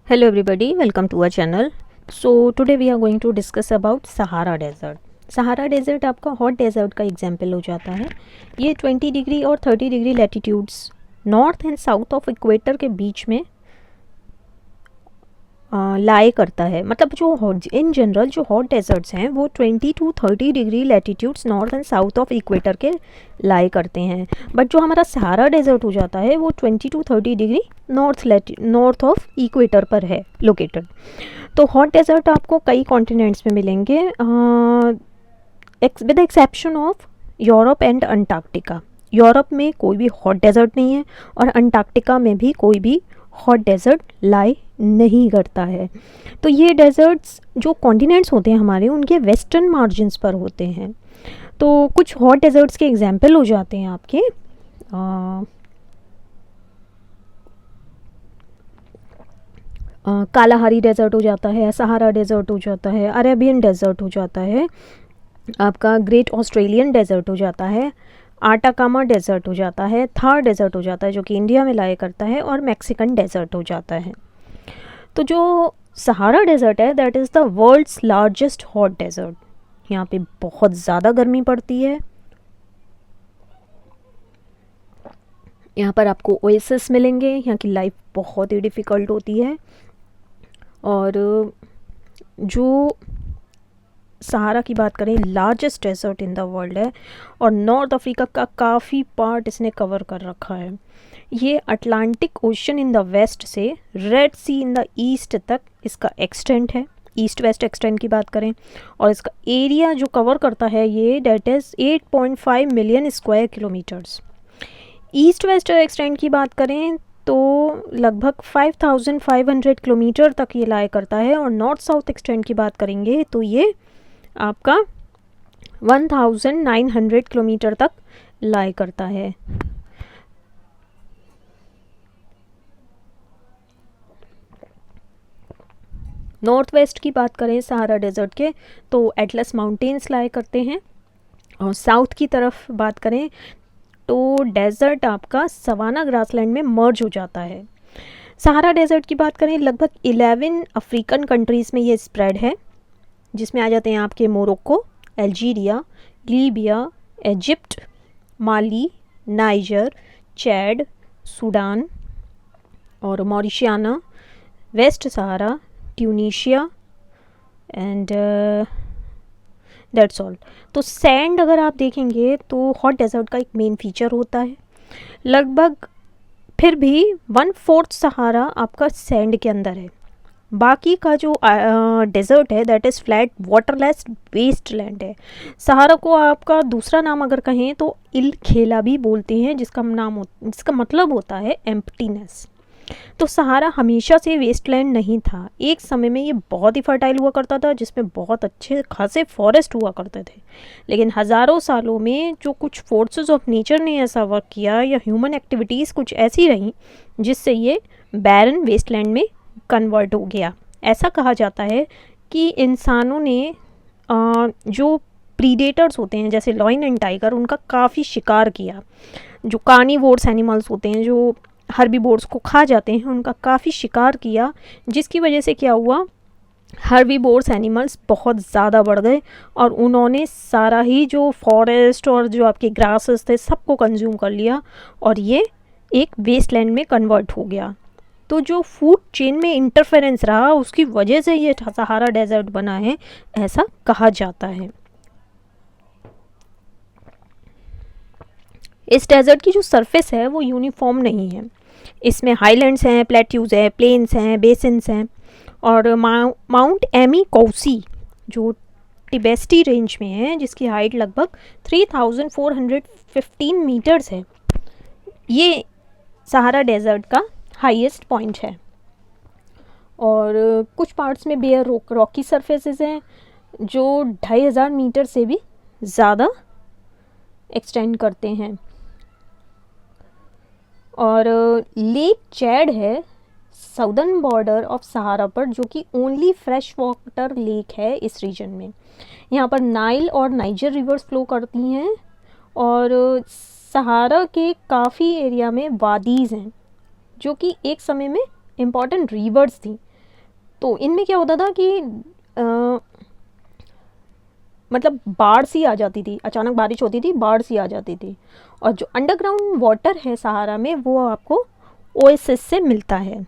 Hello everybody, welcome to our channel. So today we are going to discuss about Sahara Desert. Sahara desert आपका hot desert का example हो जाता है। ये 20 degree और 30 degree latitudes north and south of equator के बीच में लाई करता है। मतलब जो इन जनरल जो हॉट डेजर्ट्स हैं वो 20 to 30 degree latitudes north and south of equator के लाई करते हैं। बट जो हमारा सहारा डेजर्ट हो जाता है वो 20 to 30 degree north of equator पर है लोकेटेड। तो हॉट डेजर्ट आपको कई कॉन्टिनेंट्स में मिलेंगे with exception of Europe and Antarctica. Europe में कोई भी हॉट डेजर्ट नहीं है और अंटार्कटिका में भी कोई भी हॉट डेजर्ट लाई नहीं करता है। तो ये डेजर्ट्स जो कॉन्टिनेंट्स होते हैं हमारे उनके वेस्टर्न मार्जिन्स पर होते हैं। तो कुछ हॉट डेजर्ट्स के एग्जाम्पल हो जाते हैं आपके कालाहारी डेजर्ट हो जाता है, सहारा डेजर्ट हो जाता है, अरेबियन डेजर्ट हो जाता है, आपका ग्रेट ऑस्ट्रेलियन डेजर्ट हो जाता है, आटाकामा डेजर्ट हो जाता है, थार डेजर्ट हो जाता है जो कि इंडिया में लाया करता है, और मैक्सिकन डेजर्ट हो जाता है। तो जो सहारा डेजर्ट है that is the world's largest hot desert. यहाँ पे बहुत ज़्यादा गर्मी पड़ती है। यहाँ पर आपको ओएसिस मिलेंगे। यहाँ की लाइफ बहुत ही डिफ़िकल्ट होती है। और जो सहारा की बात करें largest desert in the world है और नॉर्थ अफ्रीका का काफ़ी पार्ट इसने कवर कर रखा है। ये Atlantic Ocean in the west से Red Sea in the east तक इसका एक्सटेंट है। ईस्ट वेस्ट एक्सटेंट की बात करें और इसका एरिया जो कवर करता है ये that is 8.5 million square kilometres. East west extent की बात करें तो लगभग 5,500 किलोमीटर तक ये लाया करता है। और नॉर्थ साउथ एक्सटेंट की बात करेंगे तो ये आपका 1,900 किलोमीटर तक लाई करता है। नॉर्थ वेस्ट की बात करें सहारा डेजर्ट के तो एटलस माउंटेन्स लाया करते हैं। और साउथ की तरफ बात करें तो डेजर्ट आपका सवाना ग्रासलैंड में मर्ज हो जाता है। सहारा डेजर्ट की बात करें लगभग 11 अफ्रीकन कंट्रीज़ में ये स्प्रेड है, जिसमें आ जाते हैं आपके Morocco, Algeria, Libya, Egypt, Mali, Niger, Chad, Sudan और Mauritania, West Sahara, Tunisia and that's all. तो सैंड अगर आप देखेंगे तो हॉट डेजर्ट का एक मेन फीचर होता है। लगभग फिर भी 1/4 सहारा आपका सैंड के अंदर है। बाकी का जो डेजर्ट है that is flat waterless wasteland है। सहारा को आपका दूसरा नाम अगर कहें तो इल खेला भी बोलते हैं, जिसका मतलब होता है एम्प्टीनेस। तो सहारा हमेशा से वेस्टलैंड नहीं था। एक समय में ये बहुत ही फर्टाइल हुआ करता था जिसमें बहुत अच्छे खासे फॉरेस्ट हुआ करते थे। लेकिन हज़ारों सालों में जो कुछ फोर्सेस ऑफ नेचर ने ऐसा वर्क किया या ह्यूमन एक्टिविटीज़ कुछ ऐसी रहीं जिससे ये बैरन वेस्टलैंड में कन्वर्ट हो गया। ऐसा कहा जाता है कि इंसानों ने जो प्रीडेटर्स होते हैं जैसे लॉयन एंड टाइगर उनका काफ़ी शिकार किया। जो कार्निवोर्स एनिमल्स होते हैं जो हर्बीवोर्स को खा जाते हैं उनका काफ़ी शिकार किया, जिसकी वजह से क्या हुआ हर्बीवोर्स एनिमल्स बहुत ज़्यादा बढ़ गए और उन्होंने सारा ही जो फॉरेस्ट और जो आपके ग्रासेस थे सबको कंज्यूम कर लिया और ये एक वेस्टलैंड में कन्वर्ट हो गया। तो जो फूड चेन में इंटरफेरेंस रहा उसकी वजह से ये सहारा डेजर्ट बना है, ऐसा कहा जाता है। इस डेजर्ट की जो सरफेस है वो यूनिफॉर्म नहीं है। इसमें हाईलैंड्स हैं, प्लेट्यूज़ हैं, प्लेन्स हैं, बेसिन्स हैं। और माउंट एमी कौसी जो टिबेस्टी रेंज में है जिसकी हाइट लगभग 3,415 मीटर्स है, ये सहारा डेजर्ट का हाईएस्ट पॉइंट है। और कुछ पार्ट्स में बेयर रॉकी सरफेसेस हैं जो 2,500 मीटर से भी ज़्यादा एक्सटेंड करते हैं। और लेक चैड है साउदर्न बॉर्डर ऑफ सहारा पर, जो कि ओनली फ्रेश वाटर लेक है इस रीजन में। यहाँ पर नाइल और नाइजर रिवर्स फ्लो करती हैं और सहारा के काफ़ी एरिया में वादीज़ हैं जो कि एक समय में इम्पॉर्टेंट रिवर्स थी। तो इनमें क्या होता था कि मतलब बाढ़ सी आ जाती थी, अचानक बारिश होती थी, बाढ़ सी आ जाती थी। और जो अंडरग्राउंड वाटर है सहारा में, वो आपको ओएसिस से मिलता है।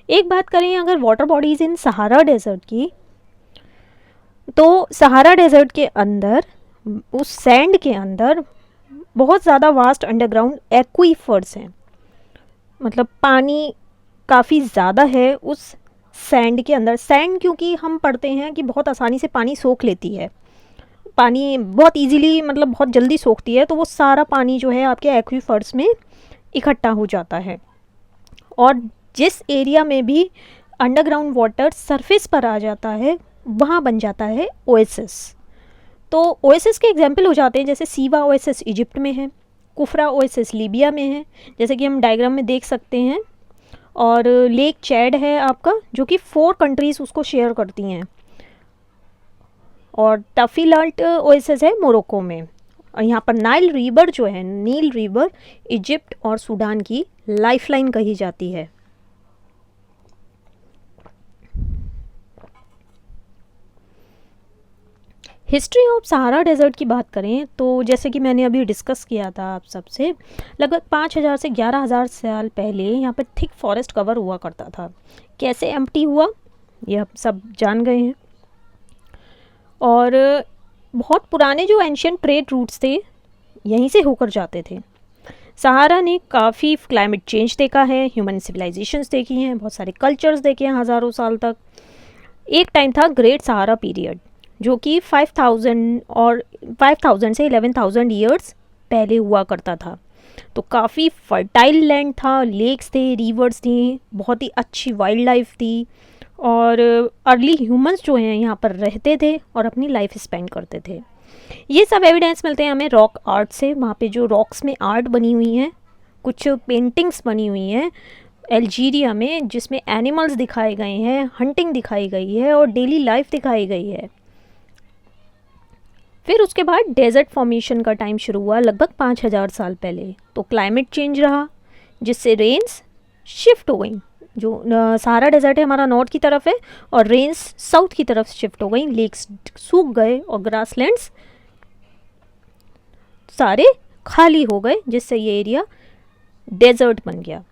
एक बात करें अगर water bodies in Sahara desert की, तो सहारा डेजर्ट के अंदर, उस सैंड के अंदर बहुत ज़्यादा वास्ट अंडरग्राउंड एक्वीफर्स हैं। मतलब पानी काफ़ी ज़्यादा है उस सैंड के अंदर। सैंड क्योंकि हम पढ़ते हैं कि बहुत आसानी से पानी सोख लेती है, पानी बहुत इजीली, मतलब बहुत जल्दी सोखती है, तो वो सारा पानी जो है आपके एक्वीफर्स में इकट्ठा हो जाता है। और जिस एरिया में भी अंडरग्राउंड वाटर सरफेस पर आ जाता है, वहाँ बन जाता है ओएसिस। तो ओएसिस के एग्जाम्पल हो जाते हैं, जैसे सीवा ओएसिस इजिप्ट में है, कुफरा ओएसिस लीबिया में है, जैसे कि हम डायग्राम में देख सकते हैं। और लेक चैड है आपका, जो कि 4 कंट्रीज़ उसको शेयर करती हैं। और टफीलाल्ट ओएसिस है मोरक्को में। और यहाँ पर नाइल रिवर जो है, नील रिवर, इजिप्ट और सूडान की लाइफलाइन कही जाती है। हिस्ट्री ऑफ सहारा डेजर्ट की बात करें तो जैसे कि मैंने अभी डिस्कस किया था आप सबसे, लगभग 5000 से 11000 साल पहले यहाँ पर थिक फॉरेस्ट कवर हुआ करता था। कैसे एम्प्टी हुआ ये आप सब जान गए हैं। और बहुत पुराने जो एंशियंट ट्रेड रूट्स थे यहीं से होकर जाते थे। सहारा ने काफ़ी क्लाइमेट चेंज देखा है, ह्यूमन सिविलाइजेशंस देखी हैं, बहुत सारे कल्चर्स देखे हैं हज़ारों साल तक। एक टाइम था ग्रेट सहारा पीरियड, जो कि 5000 से 11000 ईयर्स पहले हुआ करता था। तो काफ़ी फर्टाइल लैंड था, लेक्स थे, रिवर्स थी, बहुत ही अच्छी वाइल्ड लाइफ थी। और अर्ली ह्यूमंस जो हैं यहाँ पर रहते थे और अपनी लाइफ स्पेंड करते थे। ये सब एविडेंस मिलते हैं हमें रॉक आर्ट से। वहाँ पे जो रॉक्स में आर्ट बनी हुई हैं, कुछ पेंटिंग्स बनी हुई हैं अल्जीरिया में, जिसमें एनिमल्स दिखाए गए हैं, हंटिंग दिखाई गई है और डेली लाइफ दिखाई गई है। फिर उसके बाद डेजर्ट फॉर्मेशन का टाइम शुरू हुआ लगभग 5000 साल पहले। तो क्लाइमेट चेंज रहा, जिससे रेन्स शिफ्ट हो गई। जो सहारा डेजर्ट है हमारा नॉर्थ की तरफ है और रेन्स साउथ की तरफ शिफ्ट हो गई। लेक्स सूख गए और ग्रासलैंड्स सारे खाली हो गए, जिससे ये एरिया डेजर्ट बन गया।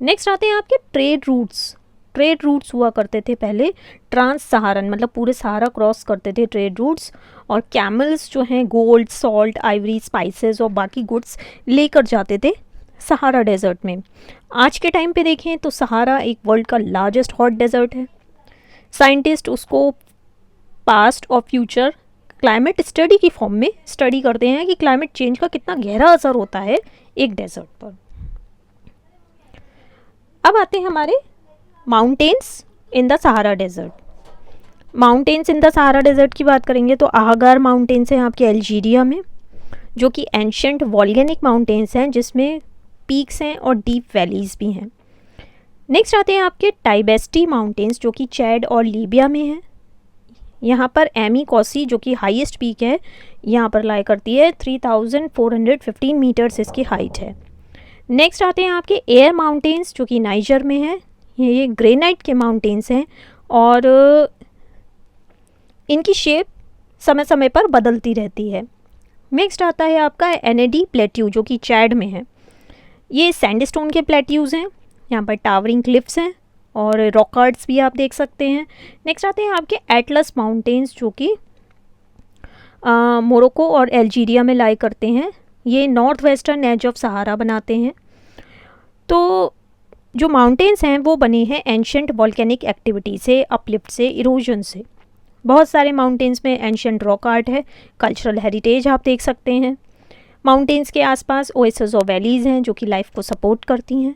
नेक्स्ट आते हैं आपके ट्रेड रूट्स। ट्रेड रूट्स हुआ करते थे पहले, ट्रांस सहारन, मतलब पूरे सहारा क्रॉस करते थे ट्रेड रूट्स। और कैमल्स जो हैं गोल्ड, सॉल्ट, आइवरी, स्पाइसेस और बाकी गुड्स लेकर जाते थे सहारा डेजर्ट में। आज के टाइम पे देखें तो सहारा एक वर्ल्ड का लार्जेस्ट हॉट डेजर्ट है। साइंटिस्ट उसको पास्ट और फ्यूचर क्लाइमेट स्टडी की फॉर्म में स्टडी करते हैं कि क्लाइमेट चेंज का कितना गहरा असर होता है एक डेजर्ट पर। अब आते हैं हमारे mountains in the Sahara desert. Mountains in the Sahara desert की बात करेंगे तो आगार माउंटेन्स हैं आपके अल्जीरिया में, जो कि एंशियंट वॉल्केनिक माउंटेन्स हैं, जिसमें पीक्स हैं और डीप वैलीज भी हैं। नेक्स्ट आते हैं आपके टाइबेस्टी माउंटेन्स, जो कि चैड और लीबिया में हैं। यहाँ पर एमी कॉसी जो कि हाईएस्ट पीक है, यहाँ पर लाई करती है 3415 मीटर्स इसकी हाइट है। नेक्स्ट आते हैं आपके एयर माउंटेन्स, जो कि नाइजर में है। ये ग्रेनाइट के माउंटेन्स हैं और इनकी शेप समय समय पर बदलती रहती है। नेक्स्ट आता है आपका एनेडी प्लेट्यू, जो कि चैड में है। ये सैंडस्टोन के प्लेट्यूज़ हैं, यहाँ पर टावरिंग क्लिफ्स हैं और रॉकआर्ट्स भी आप देख सकते हैं। नेक्स्ट आते हैं आपके एटलस माउंटेन्स, जो कि मोरक्को और अल्जीरिया में लाई करते हैं। ये नॉर्थ वेस्टर्न एज ऑफ सहारा बनाते हैं। तो जो माउंटेन्स हैं वो बने हैं एंशियंट वॉल्केनिक एक्टिविटी से, अपलिफ्ट से, इरोजन से। बहुत सारे माउंटेन्स में एंशियंट रॉक आर्ट है, कल्चरल हेरिटेज आप देख सकते हैं। माउंटेन्स के आसपास ओएसिस और वैलीज़ हैं, जो कि लाइफ को सपोर्ट करती हैं।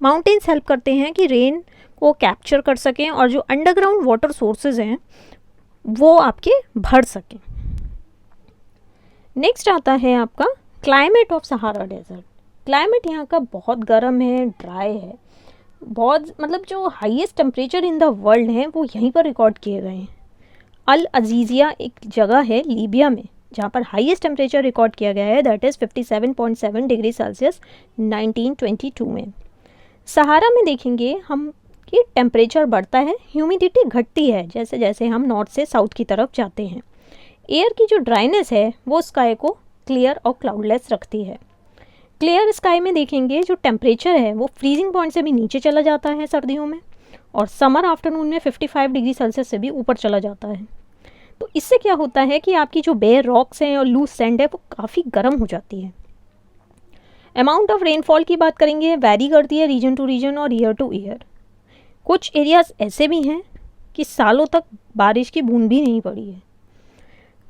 माउंटेन्स हेल्प करते हैं कि रेन को कैप्चर कर सकें और जो अंडरग्राउंड वाटर सोर्सेज हैं वो आपके भर सकें। नेक्स्ट आता है आपका climate of Sahara desert. Climate यहाँ का बहुत गर्म है, ड्राई है, बहुत मतलब जो highest temperature in the world हैं वो यहीं पर रिकॉर्ड किए गए हैं। अल अजीज़िया एक जगह है लीबिया में जहाँ पर हाईएस्ट टेम्परेचर रिकॉर्ड किया गया है, दैट इज़ 57.7 डिग्री सेल्सियस 1922 में। सहारा में देखेंगे हम कि टेम्परेचर बढ़ता है, ह्यूमिडिटी घटती है जैसे जैसे हम नॉर्थ से साउथ की तरफ जाते हैं। एयर की जो ड्राइनेस है वो स्काई को क्लियर और क्लाउडलेस रखती है। क्लियर स्काई में देखेंगे जो टेम्परेचर है वो फ्रीजिंग पॉइंट से भी नीचे चला जाता है सर्दियों में, और समर आफ्टरनून में 55 डिग्री सेल्सियस से भी ऊपर चला जाता है। तो इससे क्या होता है कि आपकी जो बेयर रॉक्स हैं और लूज सैंड है वो काफ़ी गर्म हो जाती है। अमाउंट ऑफ रेनफॉल की बात करेंगे, वैरी करती है रीजन टू रीजन और ईयर टू ईयर। कुछ एरियाज़ ऐसे भी हैं कि सालों तक बारिश की बूंद भी नहीं पड़ी है।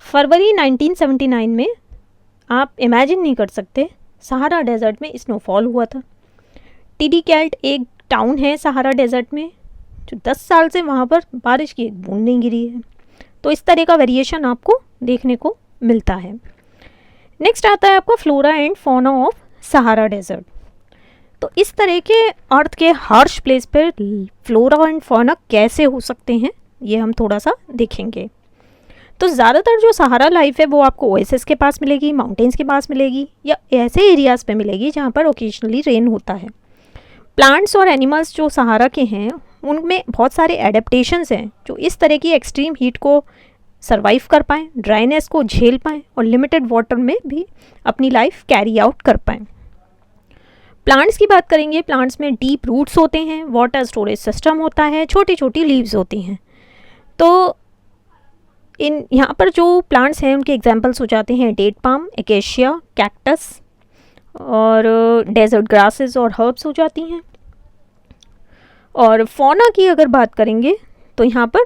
फरवरी 1979 में आप इमेजिन नहीं कर सकते, सहारा डेजर्ट में स्नोफॉल हुआ था। टिडिकैल्ट एक टाउन है सहारा डेजर्ट में, जो 10 साल से वहाँ पर बारिश की एक बूंद नहीं गिरी है। तो इस तरह का वेरिएशन आपको देखने को मिलता है। नेक्स्ट आता है आपका flora and fauna of Sahara desert. तो इस तरह के अर्थ के हार्श प्लेस पर फ्लोरा एंड फौना कैसे हो सकते हैं, ये हम थोड़ा सा देखेंगे। तो ज़्यादातर जो सहारा लाइफ है वो आपको ओएसिस के पास मिलेगी, माउंटेन्स के पास मिलेगी, या ऐसे एरियाज़ पे मिलेगी जहाँ पर ओकेजनली रेन होता है। प्लांट्स और एनिमल्स जो सहारा के हैं उनमें बहुत सारे एडेप्टेशंस हैं जो इस तरह की एक्सट्रीम हीट को सर्वाइव कर पाएँ, ड्राइनेस को झेल पाएँ और लिमिटेड वाटर में भी अपनी लाइफ कैरी आउट कर पाएँ। प्लांट्स की बात करेंगे, प्लांट्स में डीप रूट्स होते हैं, वाटर स्टोरेज सिस्टम होता है, छोटी छोटी लीव्स होती हैं। तो इन यहाँ पर जो प्लांट्स हैं उनके एग्जांपल्स हो जाते हैं डेट पाम, एकेशिया, कैक्टस और डेजर्ट ग्रासेस और हर्ब्स हो जाती हैं। और फौना की अगर बात करेंगे तो यहाँ पर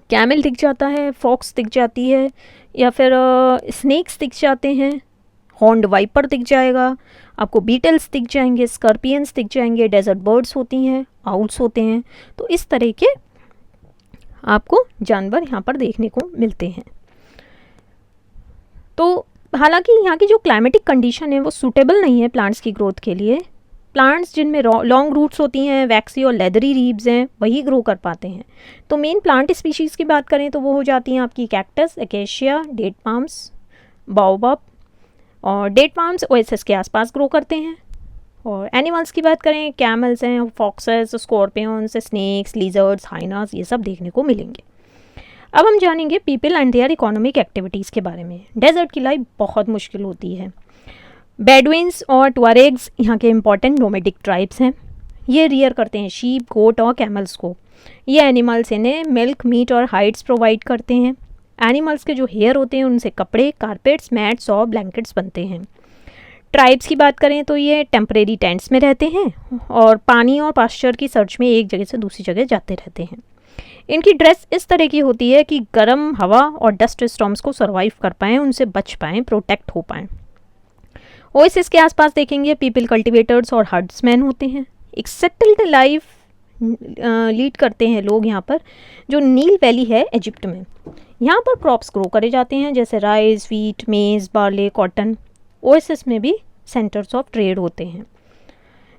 कैमल दिख जाता है, फॉक्स दिख जाती है, या फिर स्नेक्स दिख जाते हैं, हॉर्न्ड वाइपर दिख जाएगा, आपको बीटल्स दिख जाएंगे, स्कॉर्पियंस दिख जाएंगे, डेजर्ट बर्ड्स होती हैं, आउल्स होते हैं। तो इस तरह के आपको जानवर यहाँ पर देखने को मिलते हैं। तो हालांकि यहाँ की जो क्लाइमेटिक कंडीशन है वो सूटेबल नहीं है प्लांट्स की ग्रोथ के लिए। प्लांट्स जिनमें लॉन्ग रूट्स होती हैं, वैक्सी और लेदरी लीव्स हैं, वही ग्रो कर पाते हैं। तो मेन प्लांट स्पीशीज़ की बात करें तो वो हो जाती हैं आपकी cactus, acacia, date palms, baobab. और डेट पाम्स ओएसिस के आसपास ग्रो करते हैं। और एनिमल्स की बात करें, कैमल्स हैं, foxes, scorpions, snakes, lizards, hyenas, ये सब देखने को मिलेंगे। अब हम जानेंगे people and their economic activities के बारे में। डेजर्ट की लाइफ बहुत मुश्किल होती है। बेडुइन्स और ट्वारेग्स यहाँ के इम्पॉर्टेंट नोमैडिक ट्राइब्स हैं। ये रियर करते हैं शीप, गोट और कैमल्स को। ये एनिमल्स इन्हें मिल्क, मीट और हाइड्स प्रोवाइड करते हैं। एनिमल्स के जो हेयर होते हैं उनसे कपड़े, कारपेट्स, मैट्स और ब्लैंकेट्स बनते हैं। ट्राइब्स की बात करें तो ये टेम्परेरी टेंट्स में रहते हैं और पानी और पास्चर की सर्च में एक जगह से दूसरी जगह जाते रहते हैं। इनकी ड्रेस इस तरह की होती है कि गर्म हवा और डस्ट स्टॉर्म्स को सर्वाइव कर पाएँ, उनसे बच पाएँ, प्रोटेक्ट हो पाएँ। ओएसिस के आसपास देखेंगे पीपल कल्टिवेटर्स और हर्ड्समैन होते हैं। एक सेटल्ड लाइफ लीड करते हैं लोग यहाँ पर। जो नील वैली है इजिप्ट में, यहाँ पर क्रॉप्स ग्रो करे जाते हैं जैसे राइस, व्हीट, मेज़, बार्ले, कॉटन। ओएसिस में भी सेंटर्स ऑफ ट्रेड होते हैं।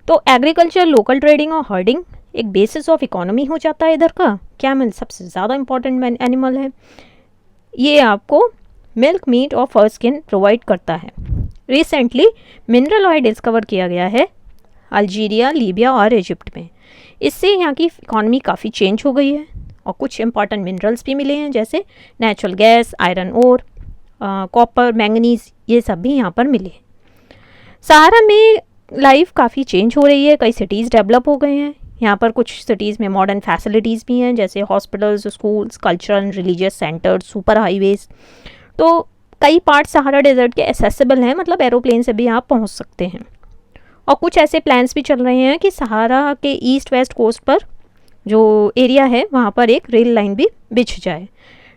तो एग्रीकल्चर, लोकल ट्रेडिंग और हर्डिंग एक बेसिस ऑफ इकोनॉमी हो जाता है इधर का। कैमल सबसे ज़्यादा इंपॉर्टेंट एनिमल है। ये आपको मिल्क, मीट और फर स्किन प्रोवाइड करता है। रिसेंटली मिनरल ऑयल डिस्कवर किया गया है अल्जीरिया, लीबिया और इजिप्ट में। इससे यहाँ की इकॉनमी काफ़ी चेंज हो गई है और कुछ इंपॉर्टेंट मिनरल्स भी मिले हैं जैसे natural gas, iron ore, copper, manganese, ये सब भी यहाँ पर मिले। सहारा में लाइफ काफ़ी चेंज हो रही है। कई सिटीज़ डेवलप हो गए हैं। यहाँ पर कुछ सिटीज़ में मॉडर्न फैसिलिटीज़ भी हैं जैसे hospitals, schools, cultural and religious centres, super highways. तो कई पार्ट सहारा डेजर्ट के एक्सेसिबल हैं, मतलब एरोप्लेन से भी आप पहुँच सकते हैं। और कुछ ऐसे प्लान्स भी चल रहे हैं कि सहारा के ईस्ट वेस्ट कोस्ट पर जो एरिया है वहाँ पर एक रेल लाइन भी बिछ जाए।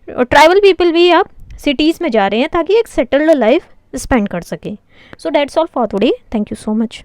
और ट्राइबल पीपल भी आप सिटीज़ में जा रहे हैं ताकि एक सेटल्ड लाइफ स्पेंड कर सकें। So that's all for today. Thank you so much.